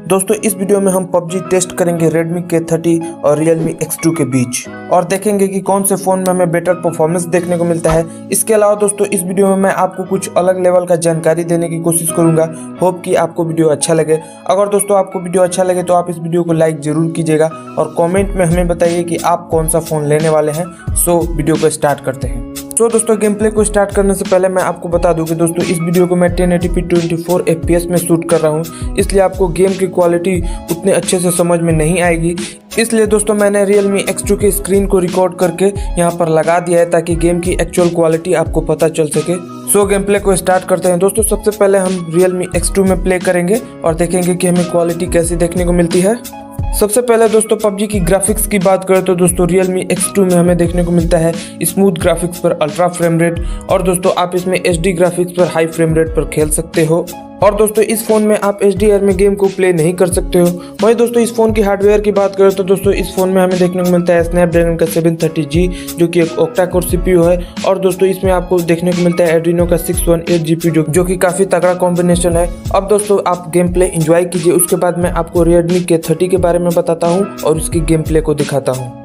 दोस्तों इस वीडियो में हम PUBG टेस्ट करेंगे Redmi K30 और Realme X2 के बीच और देखेंगे कि कौन से फ़ोन में हमें बेटर परफॉर्मेंस देखने को मिलता है। इसके अलावा दोस्तों इस वीडियो में मैं आपको कुछ अलग लेवल का जानकारी देने की कोशिश करूंगा। होप कि आपको वीडियो अच्छा लगे। अगर दोस्तों आपको वीडियो अच्छा लगे तो आप इस वीडियो को लाइक ज़रूर कीजिएगा और कॉमेंट में हमें बताइए कि आप कौन सा फ़ोन लेने वाले हैं। सो वीडियो को स्टार्ट करते हैं। तो दोस्तों गेम प्ले को स्टार्ट करने से पहले मैं आपको बता दूं कि दोस्तों इस वीडियो को मैं 1080p 24 FPS में शूट कर रहा हूं, इसलिए आपको गेम की क्वालिटी उतने अच्छे से समझ में नहीं आएगी। इसलिए दोस्तों मैंने Realme X2 के स्क्रीन को रिकॉर्ड करके यहां पर लगा दिया है ताकि गेम की एक्चुअल क्वालिटी आपको पता चल सके। सो गेम प्ले को स्टार्ट करते हैं। दोस्तों सबसे पहले हम Realme X2 में प्ले करेंगे और देखेंगे कि हमें क्वालिटी कैसी देखने को मिलती है। सबसे पहले दोस्तों PUBG की ग्राफिक्स की बात करें तो दोस्तों Realme X2 में हमें देखने को मिलता है स्मूथ ग्राफिक्स पर अल्ट्रा फ्रेम रेट और दोस्तों आप इसमें HD ग्राफिक्स पर हाई फ्रेम रेट पर खेल सकते हो। और दोस्तों इस फोन में आप HDR में गेम को प्ले नहीं कर सकते हो। वहीं दोस्तों इस फोन की हार्डवेयर की बात करें तो दोस्तों इस फोन में हमें देखने को मिलता है स्नैपड्रैगन का 730G जो कि एक ऑक्टा कोर CPU है और दोस्तों इसमें आपको देखने को मिलता है एड्रीनो का 618 GPU जो कि काफ़ी तगड़ा कॉम्बिनेशन है। अब दोस्तों आप गेम प्ले इंजॉय कीजिए, उसके बाद मैं आपको Redmi K30 के बारे में बताता हूँ और उसकी गेम प्ले को दिखाता हूँ।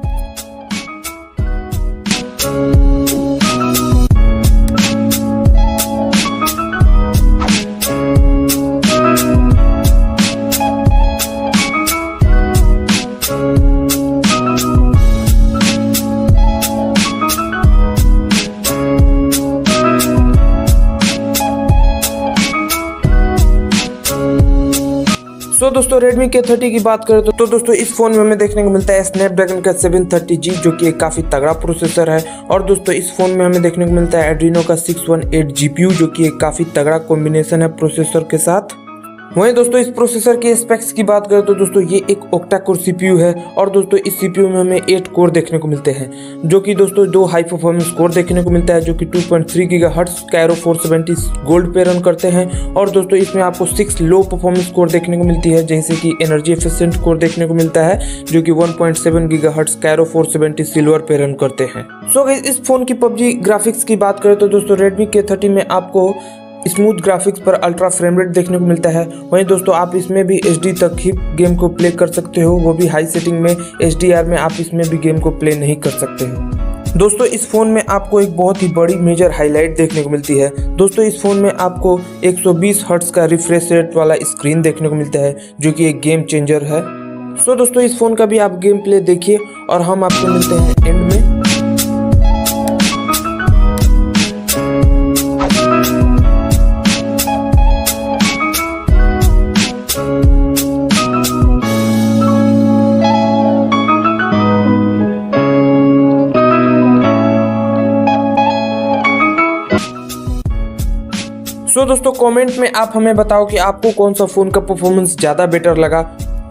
तो दोस्तों Redmi K30 की बात करें तो दोस्तों इस फोन में हमें देखने को मिलता है स्नैपड्रैगन का 730G जो कि एक काफ़ी तगड़ा प्रोसेसर है और दोस्तों इस फोन में हमें देखने को मिलता है एड्रीनो का 618 GPU जो कि एक काफ़ी तगड़ा कॉम्बिनेशन है प्रोसेसर के साथ। वहीं दोस्तों इस प्रोसेसर के स्पेक्स की बात करें तो दोस्तों ये एक ऑक्टा कोर CPU है और दोस्तों इस CPU में हमें 8 कोर देखने को मिलते हैं जो कि दोस्तों 2 हाई परफॉर्मेंस कोर देखने को मिलता है जो कि 2.3 GHz कैरो 470 गोल्ड पे रन करते हैं और दोस्तों इसमें आपको 6 लो परफॉर्मेंस कोर देखने को मिलती है जैसे कि एनर्जी एफिशिएंट कोर देखने को मिलता है जो कि 1.7 GHz कैरो 470 सिल्वर पे रन करते हैं। सो गाइस इस फोन की PUBG ग्राफिक्स की बात करें तो दोस्तों Redmi K30 में आपको स्मूथ ग्राफिक्स पर अल्ट्रा फ्रेम रेट देखने को मिलता है। वहीं दोस्तों आप इसमें भी HD तक ही गेम को प्ले कर सकते हो, वो भी हाई सेटिंग में। HDR में आप इसमें भी गेम को प्ले नहीं कर सकते हो। दोस्तों इस फोन में आपको एक बहुत ही बड़ी मेजर हाईलाइट देखने को मिलती है। दोस्तों इस फोन में आपको 120 हर्ट्ज का रिफ्रेश रेट वाला स्क्रीन देखने को मिलता है जो कि एक गेम चेंजर है। सो दोस्तों इस फोन का भी आप गेम प्ले देखिए और हम आपको मिलते हैं एंड में। तो दोस्तों कमेंट में आप हमें बताओ कि आपको कौन सा फ़ोन का परफॉर्मेंस ज़्यादा बेटर लगा।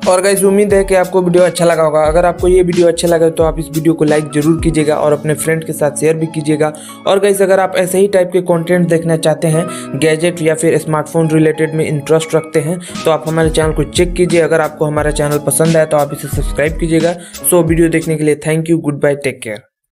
और गाइस उम्मीद है कि आपको वीडियो अच्छा लगा होगा। अगर आपको ये वीडियो अच्छा लगा तो आप इस वीडियो को लाइक ज़रूर कीजिएगा और अपने फ्रेंड के साथ शेयर भी कीजिएगा। और गाइस अगर आप ऐसे ही टाइप के कंटेंट देखना चाहते हैं, गैजेट या फिर स्मार्टफोन रिलेटेड में इंटरेस्ट रखते हैं तो आप हमारे चैनल को चेक कीजिए। अगर आपको हमारा चैनल पसंद आए तो आप इसे सब्सक्राइब कीजिएगा। सो वीडियो देखने के लिए thank you, goodbye, take care.